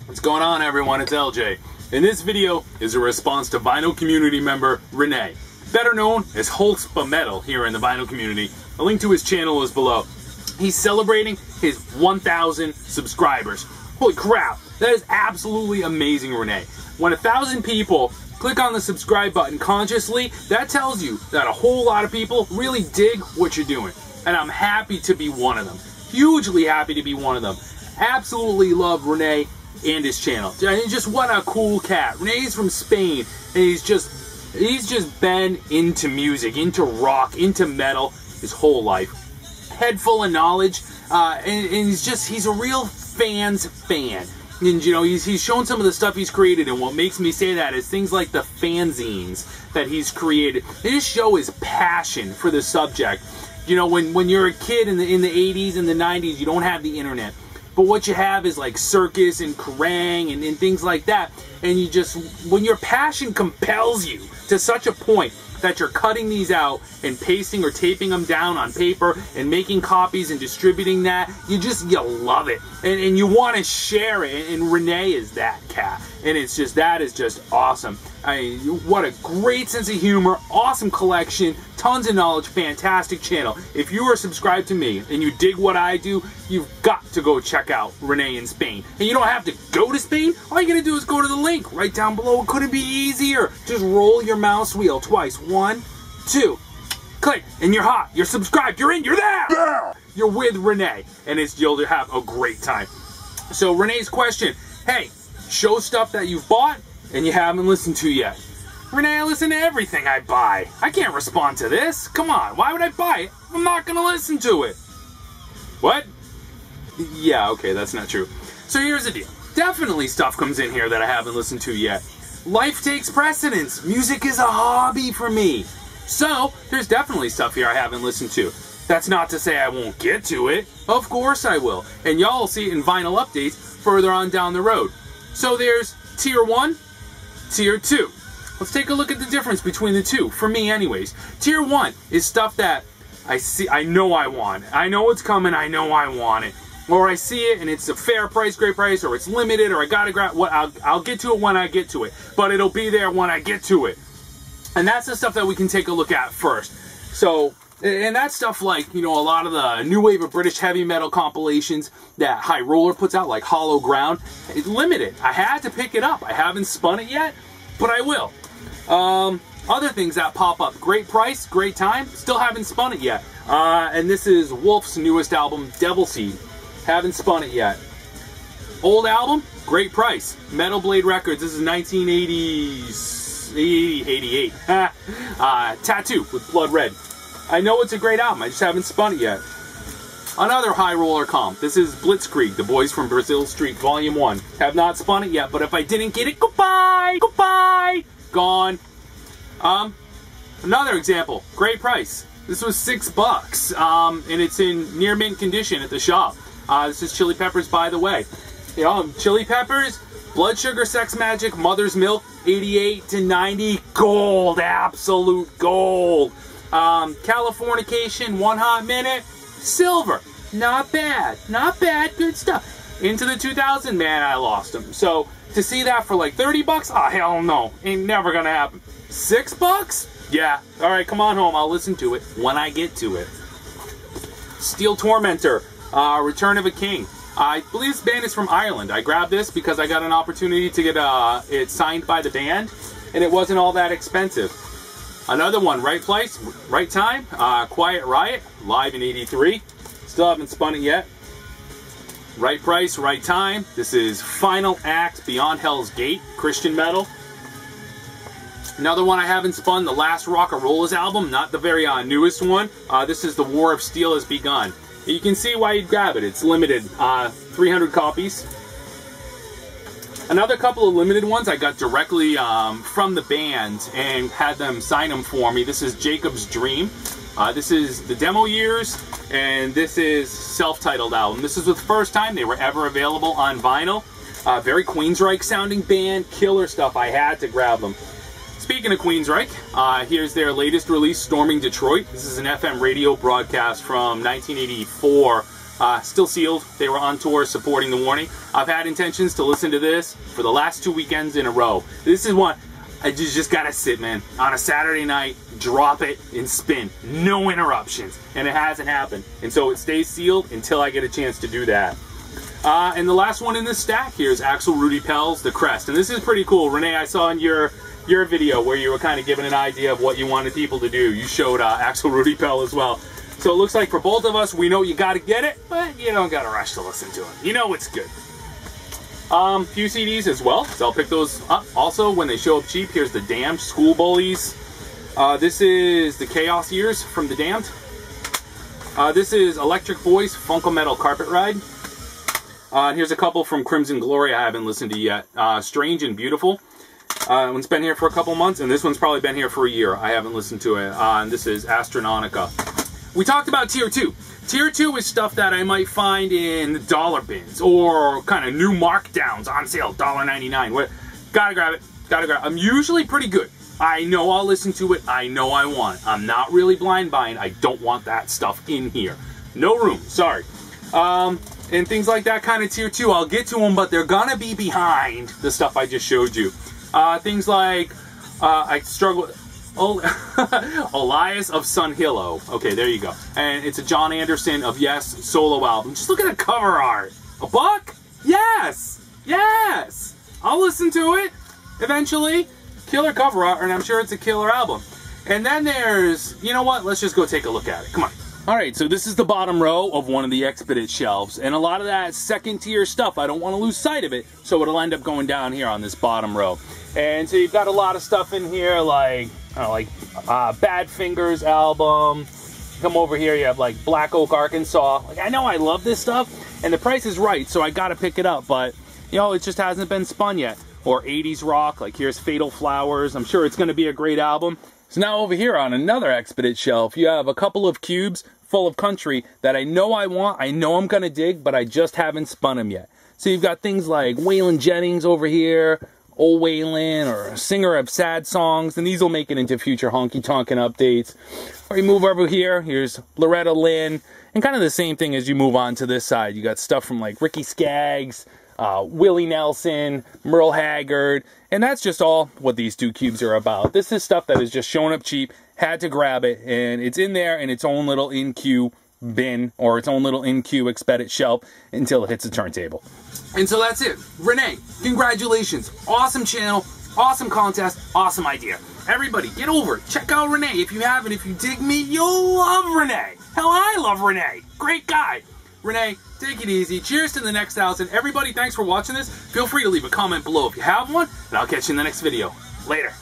What's going on, everyone? It's LJ. And this video is a response to vinyl community member Renee, better known as Holzpa Metal here in the vinyl community. A link to his channel is below. He's celebrating his 1,000 subscribers. Holy crap, that is absolutely amazing, Renee. When 1,000 people click on the subscribe button consciously, that tells you that a whole lot of people really dig what you're doing. And I'm happy to be one of them. Hugely happy to be one of them. Absolutely love Renee and his channel. Just what a cool cat. Renee's from Spain, and he's just been into music, into rock, into metal his whole life. Head full of knowledge, and he's a real fan's fan. And you know, he's shown some of the stuff he's created, and what makes me say that is things like the fanzines that he's created. They just show his passion for the subject. You know, when you're a kid in the 80s and the 90s, you don't have the internet. But what you have is like Circus and Kerrang and things like that. And you just, when your passion compels you to such a point that you're cutting these out and pasting or taping them down on paper and making copies and distributing that, you love it. And you want to share it. And Renee is that cat. And it's just, that is just awesome. I mean, what a great sense of humor, awesome collection, tons of knowledge, fantastic channel. If you are subscribed to me and you dig what I do, you've got to go check out Renee in Spain. And you don't have to go to Spain. All you gotta do is go to the link right down below. It couldn't be easier. Just roll your mouse wheel twice. 1, 2, click, and you're hot. You're subscribed. You're in. You're there. Yeah. You're with Renee, and you'll have a great time. So Renee's question: hey, show stuff that you've bought and you haven't listened to yet. Renee, I listen to everything I buy. I can't respond to this. Come on, why would I buy it? I'm not gonna listen to it. What? Yeah, okay, that's not true. So here's the deal. Definitely stuff comes in here that I haven't listened to yet. Life takes precedence. Music is a hobby for me. So there's definitely stuff here I haven't listened to. That's not to say I won't get to it. Of course I will. And y'all will see it in vinyl updates further on down the road. So there's Tier 1, Tier 2. Let's take a look at the difference between the two, for me anyways. Tier 1 is stuff that I know I want. I know it's coming, I know I want it. Or I see it and it's a fair price, great price, or it's limited, or I gotta grab what I'll get to it when I get to it. But it'll be there when I get to it. And that's the stuff that we can take a look at first. So, and that's stuff like, you know, a lot of the new wave of British heavy metal compilations that High Roller puts out, like Hollow Ground. It's limited. I had to pick it up. I haven't spun it yet, but I will. Other things that pop up. Great price, great time. Still haven't spun it yet. And this is Wolf's newest album, Devil Seed. Haven't spun it yet. Old album, great price. Metal Blade Records. This is 1988. Tattoo with Blood Red. I know it's a great album. I just haven't spun it yet. Another High Roller comp. This is Blitzkrieg, the Boys from Brazil Street, Volume 1. Have not spun it yet, but if I didn't get it, goodbye! Goodbye! Gone. Another example. Great price. This was $6, and it's in near mint condition at the shop. This is Chili Peppers, by the way. You know, Chili Peppers, Blood Sugar Sex Magik, Mother's Milk, 88 to 90, gold, absolute gold. Californication, One Hot Minute, silver. Not bad, good stuff. Into the 2000, man, I lost them. So to see that for like $30, oh hell no, ain't never gonna happen. $6? Yeah, all right, come on home, I'll listen to it when I get to it. Steel Tormentor, Return of a King. I believe this band is from Ireland. I grabbed this because I got an opportunity to get it signed by the band, and it wasn't all that expensive. Another one, right place, right time, Quiet Riot, live in '83. Still haven't spun it yet. Right price, right time. This is Final Act, Beyond Hell's Gate, Christian metal. Another one I haven't spun, the Last Rock-A-Rollers album, not the very newest one. This is The War of Steel Has Begun. You can see why you'd grab it. It's limited, 300 copies. Another couple of limited ones I got directly from the band and had them sign them for me. This is Jacob's Dream. This is the demo years, and this is self-titled album. This is the first time they were ever available on vinyl. Very Queensryche sounding band, killer stuff. I had to grab them. Speaking of Queensryche, here's their latest release, Storming Detroit. This is an FM radio broadcast from 1984 Still sealed. They were on tour supporting The Warning. I've had intentions to listen to this for the last 2 weekends in a row. This is one I just gotta sit, man. On a Saturday night, drop it and spin. No interruptions. And it hasn't happened. And so it stays sealed until I get a chance to do that. And the last one in this stack here is Axel Rudy Pell's The Crest. And this is pretty cool. Renee, I saw in your video where you were kind of giving an idea of what you wanted people to do. You showed Axel Rudy Pell as well. So it looks like for both of us, we know you gotta get it, but you don't gotta rush to listen to it. You know it's good. Few CDs as well, so I'll pick those up. Also, when they show up cheap, here's The Damned, School Bullies. This is The Chaos Years from The Damned. This is Electric Boys, Funko Metal Carpet Ride. And here's a couple from Crimson Glory I haven't listened to yet. Strange and Beautiful. One's been here for a couple months, and this one's probably been here for a year. I haven't listened to it. And this is Astronautica. We talked about Tier 2. Tier 2 is stuff that I might find in the dollar bins or kind of new markdowns on sale, $1.99. Gotta grab it. Gotta grab it. I'm usually pretty good. I know I'll listen to it. I know I want it. I'm not really blind buying. I don't want that stuff in here. No room. Sorry. And things like that kind of Tier 2, I'll get to them, but they're gonna be behind the stuff I just showed you. Things like, I struggle with Elias of Sun Hillo. Okay, there you go. And it's a John Anderson of Yes solo album. Just look at the cover art. $1? Yes! Yes! I'll listen to it eventually. Killer cover art, and I'm sure it's a killer album. And then there's, you know what? Let's just go take a look at it. Come on. Alright, so this is the bottom row of one of the Expedit shelves, and a lot of that second tier stuff, I don't want to lose sight of it, so it'll end up going down here on this bottom row. And so you've got a lot of stuff in here like, I don't know, like Bad Fingers album. Come over here, you have like Black Oak, Arkansas. Like, I know I love this stuff, and the price is right, so I gotta pick it up, but, you know, it just hasn't been spun yet. Or 80s rock, like here's Fatal Flowers. I'm sure it's gonna be a great album. So now over here on another Expedit shelf, you have a couple of cubes full of country that I know I want, I know I'm gonna dig, but I just haven't spun them yet. So you've got things like Waylon Jennings over here, Old Waylon, or a singer of sad songs, and these will make it into future honky tonkin' updates. Or you move over here, here's Loretta Lynn, and kind of the same thing as you move on to this side. You got stuff from like Ricky Skaggs, Willie Nelson, Merle Haggard, and that's just all what these two cubes are about. This is stuff that is just showing up cheap, had to grab it, and it's in there in its own little in-queue bin, or its own little in-queue Expedit shelf until it hits the turntable. And so that's it. Renee, congratulations. Awesome channel, awesome contest, awesome idea. Everybody, get over it. Check out Renee. If you haven't, if you dig me, you'll love Renee. Hell, I love Renee. Great guy. Renee, take it easy. Cheers to the next 1,000. Everybody, thanks for watching this. Feel free to leave a comment below if you have one, and I'll catch you in the next video. Later.